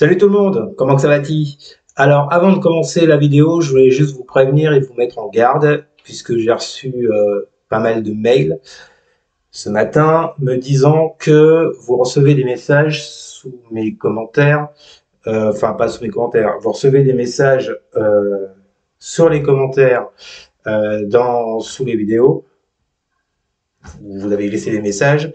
Salut tout le monde, comment que ça va-t-il? Alors avant de commencer la vidéo, je voulais juste vous prévenir et vous mettre en garde, puisque j'ai reçu pas mal de mails ce matin me disant que vous recevez des messages sous mes commentaires, enfin pas sous mes commentaires, vous recevez des messages sur les commentaires sous les vidéos, vous avez laissé des messages,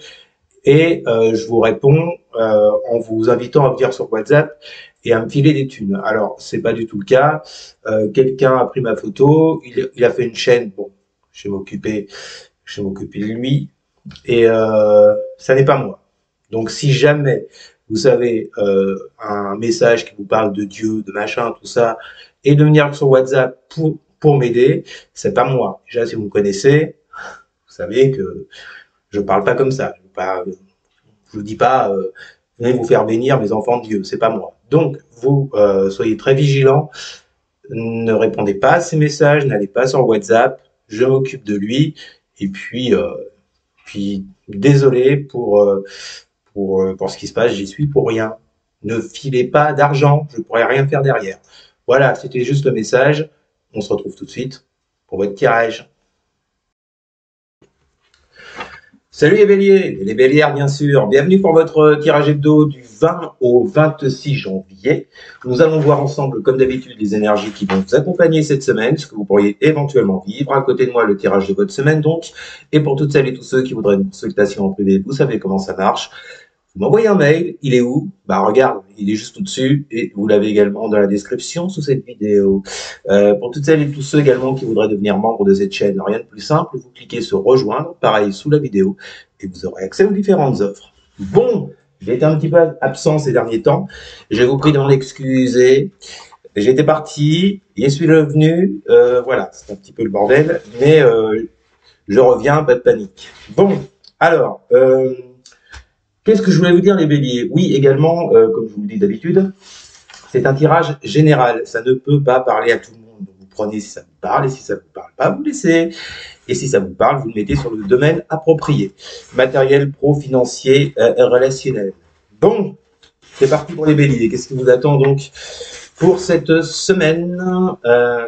et je vous réponds en vous invitant à venir sur WhatsApp et à me filer des thunes. Alors, c'est pas du tout le cas. Quelqu'un a pris ma photo, il a fait une chaîne. Bon, je vais m'occuper de lui, et ça n'est pas moi. Donc, si jamais vous avez un message qui vous parle de Dieu, de machin, tout ça, et de venir sur WhatsApp pour m'aider, c'est pas moi. Déjà, si vous me connaissez, vous savez que je parle pas comme ça. Je vous dis pas, venez vous faire bénir mes enfants de Dieu, c'est pas moi. Donc, vous soyez très vigilants, ne répondez pas à ces messages, n'allez pas sur WhatsApp, je m'occupe de lui, et puis désolé pour ce qui se passe, j'y suis pour rien. Ne filez pas d'argent, je ne pourrai rien faire derrière. Voilà, c'était juste le message. On se retrouve tout de suite pour votre tirage. Salut les béliers, et les bélières bien sûr, bienvenue pour votre tirage hebdo du 20 au 26 janvier. Nous allons voir ensemble, comme d'habitude, les énergies qui vont vous accompagner cette semaine, ce que vous pourriez éventuellement vivre. À côté de moi, le tirage de votre semaine donc. Et pour toutes celles et tous ceux qui voudraient une consultation en privé, vous savez comment ça marche. Vous m'envoyez un mail, il est où? Bah regarde, il est juste au-dessus et vous l'avez également dans la description sous cette vidéo. Pour toutes celles et tous ceux également qui voudraient devenir membres de cette chaîne, rien de plus simple, vous cliquez sur rejoindre, pareil sous la vidéo, et vous aurez accès aux différentes offres. Bon, j'ai été un petit peu absent ces derniers temps, je vous prie de m'en excuser. J'étais parti, et suis revenu, voilà, c'est un petit peu le bordel, mais je reviens, pas de panique. Bon, alors, qu'est-ce que je voulais vous dire les béliers? Oui, également, comme je vous le dis d'habitude, c'est un tirage général. Ça ne peut pas parler à tout le monde. Donc vous prenez si ça vous parle, et si ça ne vous parle pas, vous laissez. Et si ça vous parle, vous le mettez sur le domaine approprié. Matériel, pro, financier, relationnel. Bon, c'est parti pour les béliers. Qu'est-ce qui vous attend donc pour cette semaine?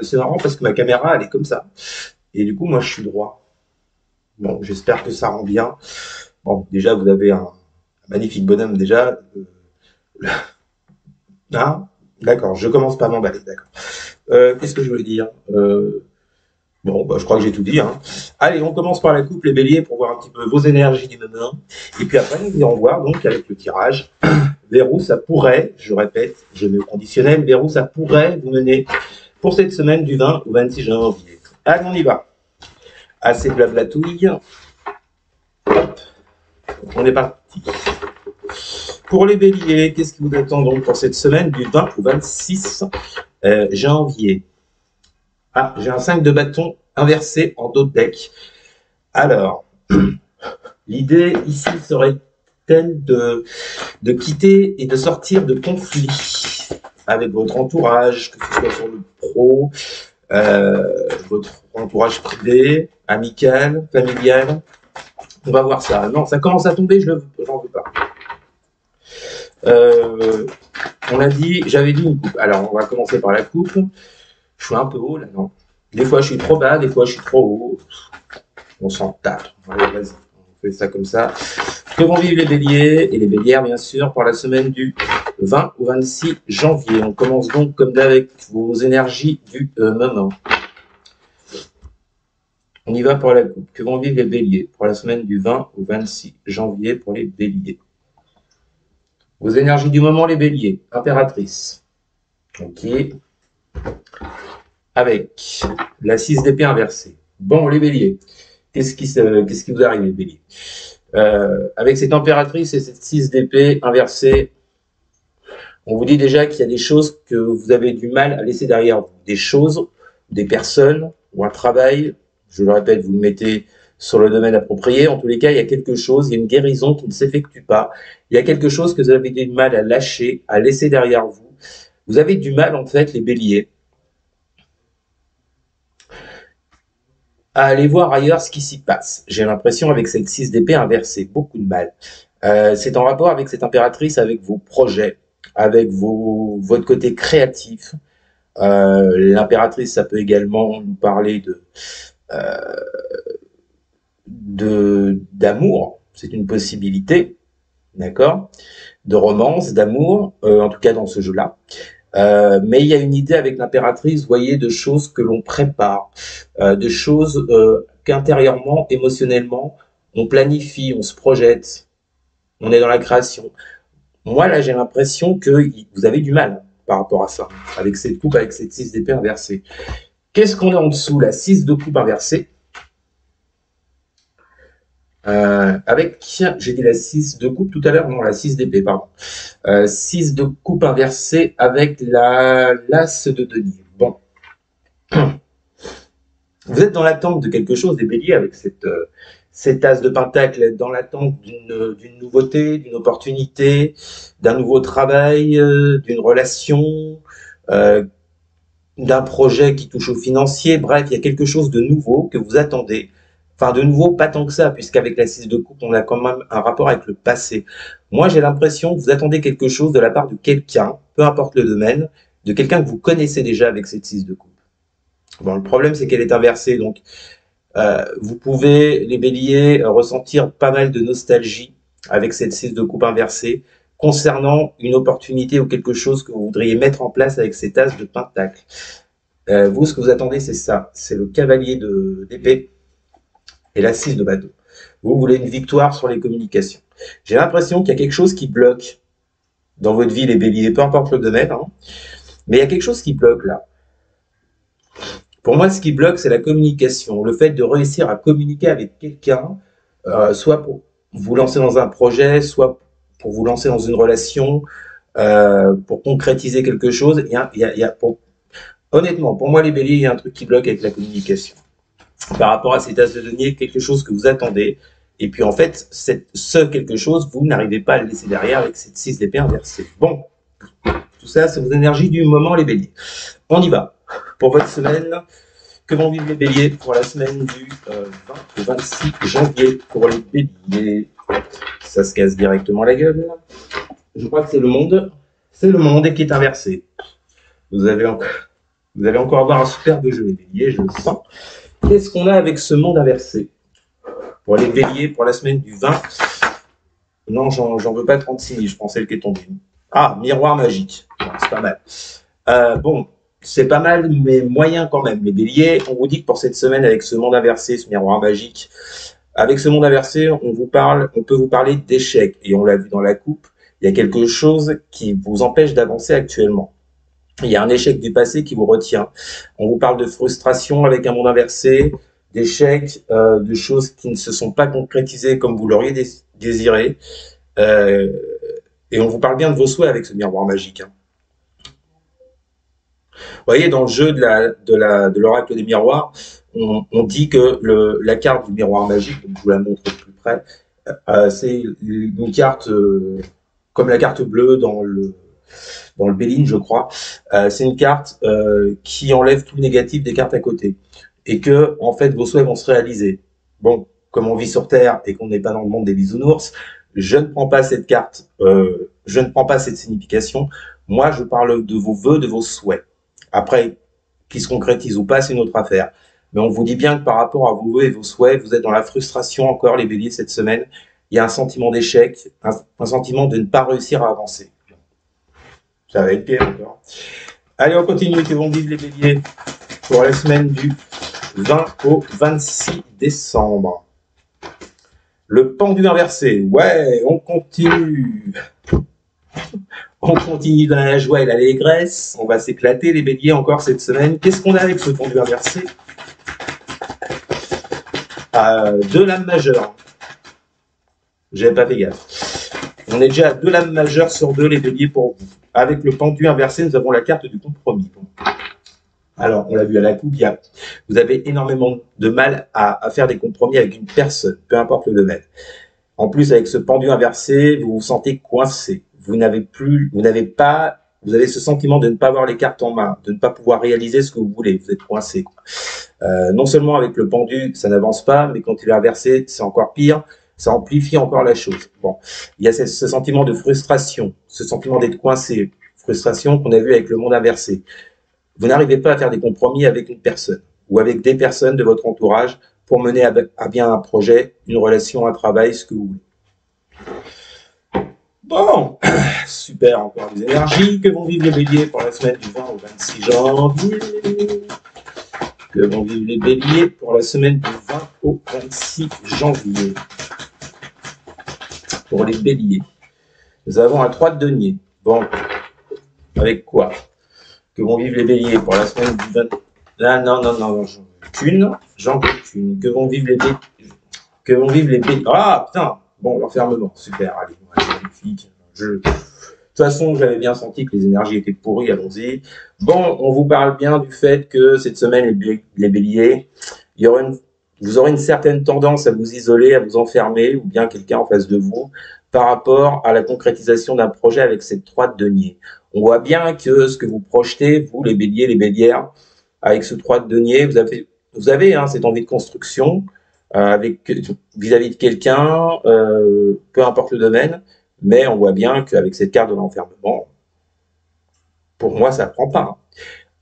C'est marrant parce que ma caméra, elle est comme ça. Et du coup, moi, je suis droit. Bon, j'espère que ça rend bien. Bon, déjà, vous avez un magnifique bonhomme déjà. Ah, d'accord, je commence par m'emballer, d'accord. Qu'est-ce que je veux dire? Bon, bah, je crois que j'ai tout dit. Hein. Allez, on commence par la coupe, les béliers, pour voir un petit peu vos énergies du moment. Et puis après, nous irons voir, donc, avec le tirage, vers où ça pourrait, je répète, je mets au conditionnel, vers où ça pourrait vous mener pour cette semaine du 20 au 26 janvier. Allez, on y va. Assez de blablatouille. Hop, on est parti. Pour les béliers, qu'est-ce qui vous attend donc pour cette semaine du 20 au 26 janvier? Ah, j'ai un 5 de bâton inversé en dos de deck. Alors, l'idée ici serait-elle de quitter et de sortir de conflits avec votre entourage, que ce soit sur le pro, votre entourage privé, amical, familial. On va voir ça. Non, ça commence à tomber, j'en veux pas. On a dit, j'avais dit une coupe. Alors, on va commencer par la coupe. Je suis un peu haut là, non? Des fois, je suis trop bas, des fois, je suis trop haut. On s'en tape. Allez, vas-y, on fait ça comme ça. Que vont vivre les béliers et les bélières, bien sûr, pour la semaine du 20 au 26 janvier. On commence donc, comme d'avec vos énergies du moment. On y va pour la coupe. Que vont vivre les béliers pour la semaine du 20 au 26 janvier pour les béliers? Vos énergies du moment, les béliers. Impératrice. Ok. Avec la 6 d'épée inversée. Bon, les béliers. Qu'est-ce qui vous arrive, les béliers? Avec cette impératrice et cette 6 d'épée inversée, on vous dit déjà qu'il y a des choses que vous avez du mal à laisser derrière vous. Des choses, des personnes ou un travail. Je le répète, vous le mettez sur le domaine approprié. En tous les cas, il y a quelque chose, il y a une guérison qui ne s'effectue pas. Il y a quelque chose que vous avez du mal à lâcher, à laisser derrière vous. Vous avez du mal, en fait, les béliers, à aller voir ailleurs ce qui s'y passe. J'ai l'impression, avec cette 6 d'épée inversée, beaucoup de mal. C'est en rapport avec cette impératrice, avec vos projets, avec votre côté créatif. L'impératrice, ça peut également nous parler d'amour, c'est une possibilité, d'accord, de romance, d'amour, en tout cas dans ce jeu-là. Mais il y a une idée avec l'impératrice, vous voyez, de choses que l'on prépare, de choses qu'intérieurement, émotionnellement, on planifie, on se projette, on est dans la création. Moi, là, j'ai l'impression que vous avez du mal par rapport à ça, avec cette coupe, avec cette 6 d'épée inversée. Qu'est-ce qu'on a en dessous? La 6 de coupe inversée. J'ai dit la 6 de coupe tout à l'heure, non, la 6 d'épée, pardon. 6 de coupe inversée avec l'as de denier. Bon. Vous êtes dans l'attente de quelque chose, des béliers, avec cet as de pentacle, dans l'attente d'une nouveauté, d'une opportunité, d'un nouveau travail, d'une relation, d'un projet qui touche au financier. Bref, il y a quelque chose de nouveau que vous attendez. Enfin, de nouveau, pas tant que ça, puisqu'avec la 6 de coupe, on a quand même un rapport avec le passé. Moi, j'ai l'impression que vous attendez quelque chose de la part de quelqu'un, peu importe le domaine, de quelqu'un que vous connaissez déjà avec cette 6 de coupe. Bon, le problème, c'est qu'elle est inversée, donc vous pouvez, les béliers, ressentir pas mal de nostalgie avec cette 6 de coupe inversée concernant une opportunité ou quelque chose que vous voudriez mettre en place avec cet as de pentacle. Vous, ce que vous attendez, c'est ça. C'est le cavalier d'épée et la 6 de bateau. Vous voulez une victoire sur les communications. J'ai l'impression qu'il y a quelque chose qui bloque dans votre vie, les béliers, peu importe le domaine, hein, mais il y a quelque chose qui bloque là. Pour moi, ce qui bloque, c'est la communication, le fait de réussir à communiquer avec quelqu'un, soit pour vous lancer dans un projet, soit pour vous lancer dans une relation, pour concrétiser quelque chose. Honnêtement, pour moi, les béliers, il y a un truc qui bloque avec la communication. Par rapport à cet as de denier, quelque chose que vous attendez, et puis en fait, ce quelque chose, vous n'arrivez pas à le laisser derrière avec cette 6 d'épée inversée. Bon, tout ça, c'est vos énergies du moment, les béliers. On y va. Pour votre semaine, que vont vivre les béliers pour la semaine du 20 au 26 janvier pour les béliers. Ça se casse directement la gueule. Je crois que c'est le monde. C'est le monde qui est inversé. Vous allez encore avoir un superbe jeu, les béliers, je le sens. Qu'est-ce qu'on a avec ce monde inversé? Pour les béliers, pour la semaine du 20. Non, j'en veux pas 36 000, je pensais le qui est tombé. Ah, miroir magique. C'est pas mal. Bon, c'est pas mal, mais moyen quand même. Les béliers, on vous dit que pour cette semaine, avec ce monde inversé, ce miroir magique, avec ce monde inversé, on peut vous parler d'échecs. Et on l'a vu dans la coupe, il y a quelque chose qui vous empêche d'avancer actuellement. Il y a un échec du passé qui vous retient. On vous parle de frustration avec un monde inversé, d'échecs, de choses qui ne se sont pas concrétisées comme vous l'auriez désiré. Et on vous parle bien de vos souhaits avec ce miroir magique. Hein. Vous voyez, dans le jeu de l'oracle des miroirs, on dit que la carte du miroir magique, donc je vous la montre de plus près, c'est une carte comme la carte bleue dans le Béline, je crois. C'est une carte qui enlève tout le négatif des cartes à côté. Et que, en fait, vos souhaits vont se réaliser. Bon, comme on vit sur Terre et qu'on n'est pas dans le monde des bisounours, je ne prends pas cette carte, je ne prends pas cette signification. Moi, je parle de vos vœux, de vos souhaits. Après, qu'ils se concrétisent ou pas, c'est une autre affaire. Mais on vous dit bien que par rapport à vos vœux et vos souhaits, vous êtes dans la frustration encore, les béliers, cette semaine. Il y a un sentiment d'échec, un sentiment de ne pas réussir à avancer. Ça va être pire encore. Allez, on continue. Que vont vivre les béliers pour la semaine du 20 au 26 décembre. Le pendu inversé. Ouais, on continue. On continue dans la joie et l'allégresse. On va s'éclater, les béliers, encore cette semaine. Qu'est-ce qu'on a avec ce pendu inversé? Deux lames majeures. J'avais pas fait gaffe. On est déjà à deux lames majeures sur deux, les béliers, pour vous. Avec le pendu inversé, nous avons la carte du compromis. Alors, on l'a vu à la coupe, vous avez énormément de mal à faire des compromis avec une personne, peu importe le domaine. En plus, avec ce pendu inversé, vous vous sentez coincé. Vous avez ce sentiment de ne pas avoir les cartes en main, de ne pas pouvoir réaliser ce que vous voulez. Vous êtes coincé. Non seulement avec le pendu, ça n'avance pas, mais quand il est inversé, c'est encore pire. Ça amplifie encore la chose. Bon, il y a ce sentiment de frustration, ce sentiment d'être coincé, frustration qu'on a vu avec le monde inversé. Vous n'arrivez pas à faire des compromis avec une personne ou avec des personnes de votre entourage pour mener à bien un projet, une relation, un travail, ce que vous voulez. Bon, super, encore des énergies. Que vont vivre les béliers pour la semaine du 20 au 26 janvier? Que vont vivre les béliers pour la semaine du 20 au 26 janvier? Pour les béliers, nous avons un 3 de denier. Bon, avec quoi? Que vont vivre les béliers pour la semaine du 20... Ah, non, j'en veux qu'une. Que vont vivre les béliers? Que vont vivre les béliers? Ah, putain. Bon, l'enfermement, super, allez, magnifique. De toute façon, j'avais bien senti que les énergies étaient pourries, allons-y. Bon, on vous parle bien du fait que cette semaine, les béliers, vous aurez une certaine tendance à vous isoler, à vous enfermer, ou bien quelqu'un en face de vous, par rapport à la concrétisation d'un projet avec cette 3 de denier. On voit bien que ce que vous projetez, vous, les béliers, les bélières, avec ce 3 de denier, vous avez cette envie de construction, vis-à-vis de quelqu'un, peu importe le domaine, mais on voit bien qu'avec cette carte de l'enfermement, pour moi, ça ne prend pas.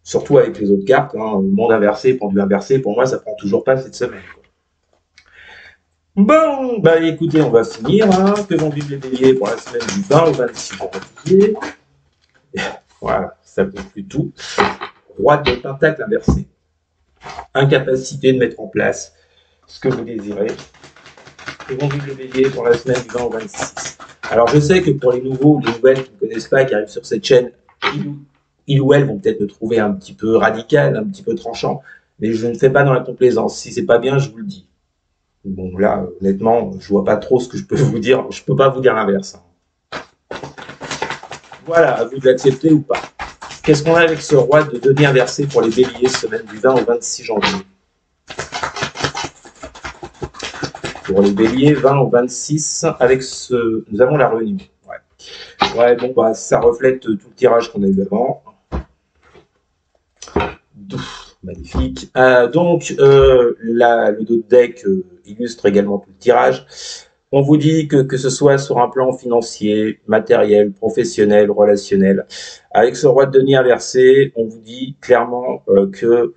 Surtout avec les autres cartes, monde inversé, pendule inversé, pour moi, ça ne prend toujours pas cette semaine. Bon, bah écoutez, on va finir. Que vont vivre les béliers pour la semaine du 20 au 26 janvier? Voilà, ça conclut tout. Roi de pentacle inversé. Incapacité de mettre en place ce que vous désirez. Que vont vivre les béliers pour la semaine du 20 au 26. Alors je sais que pour les nouveaux, les nouvelles qui ne connaissent pas, qui arrivent sur cette chaîne, ils ou elles vont peut-être me trouver un petit peu radical, un petit peu tranchant, mais je ne fais pas dans la complaisance. Si c'est pas bien, je vous le dis. Bon là, honnêtement, je vois pas trop ce que je peux vous dire. Je peux pas vous dire l'inverse. Voilà, à vous de l'accepter ou pas. Qu'est-ce qu'on a avec ce roi de denier inversé pour les béliers, semaine du 20 au 26 janvier? Pour les béliers, 20 au 26, avec ce... Nous avons la réunion. Ouais, bon, bah, ça reflète tout le tirage qu'on a eu avant. Magnifique. Donc, le dos de deck illustre également tout le tirage. On vous dit que ce soit sur un plan financier, matériel, professionnel, relationnel, avec ce roi de denier inversé, on vous dit clairement que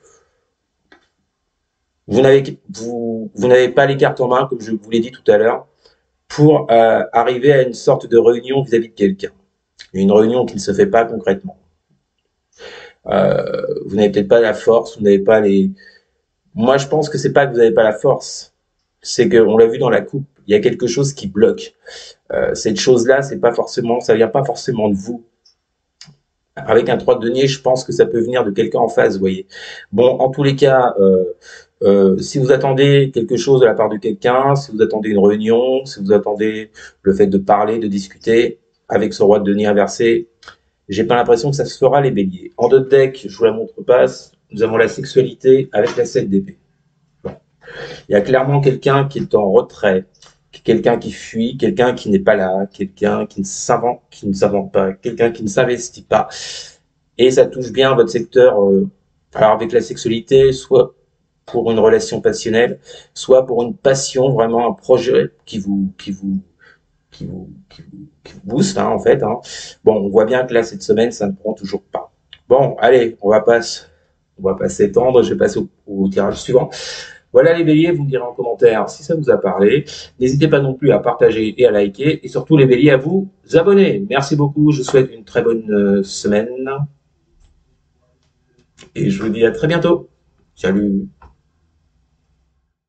vous n'avez pas les cartes en main, comme je vous l'ai dit tout à l'heure, pour arriver à une sorte de réunion vis-à-vis de quelqu'un. Une réunion qui ne se fait pas concrètement. Vous n'avez peut-être pas la force, vous n'avez pas les... Moi, je pense que c'est pas que vous n'avez pas la force, c'est qu'on l'a vu dans la coupe, il y a quelque chose qui bloque. Cette chose-là, c'est pas forcément, ça vient pas forcément de vous. Avec un 3 de denier, je pense que ça peut venir de quelqu'un en face, vous voyez. Bon, en tous les cas, si vous attendez quelque chose de la part de quelqu'un, si vous attendez une réunion, si vous attendez le fait de parler, de discuter, avec ce roi de denier inversé, j'ai pas l'impression que ça se fera, les béliers. En deux deck, je vous la montre pas, nous avons la sexualité avec la 7 d'épée. Bon. Il y a clairement quelqu'un qui est en retrait, quelqu'un qui fuit, quelqu'un qui n'est pas là, quelqu'un qui ne s'invente pas, quelqu'un qui ne s'investit pas. Et ça touche bien votre secteur, alors avec la sexualité, soit pour une relation passionnelle, soit pour une passion, vraiment un projet qui vous booste, en fait. Bon, on voit bien que là, cette semaine, ça ne prend toujours pas. Bon, allez, on va pas s'étendre, je vais passer au tirage suivant. Voilà les béliers, vous me direz en commentaire si ça vous a parlé. N'hésitez pas non plus à partager et à liker. Et surtout les béliers, à vous abonner. Merci beaucoup, je vous souhaite une très bonne semaine. Et je vous dis à très bientôt. Salut.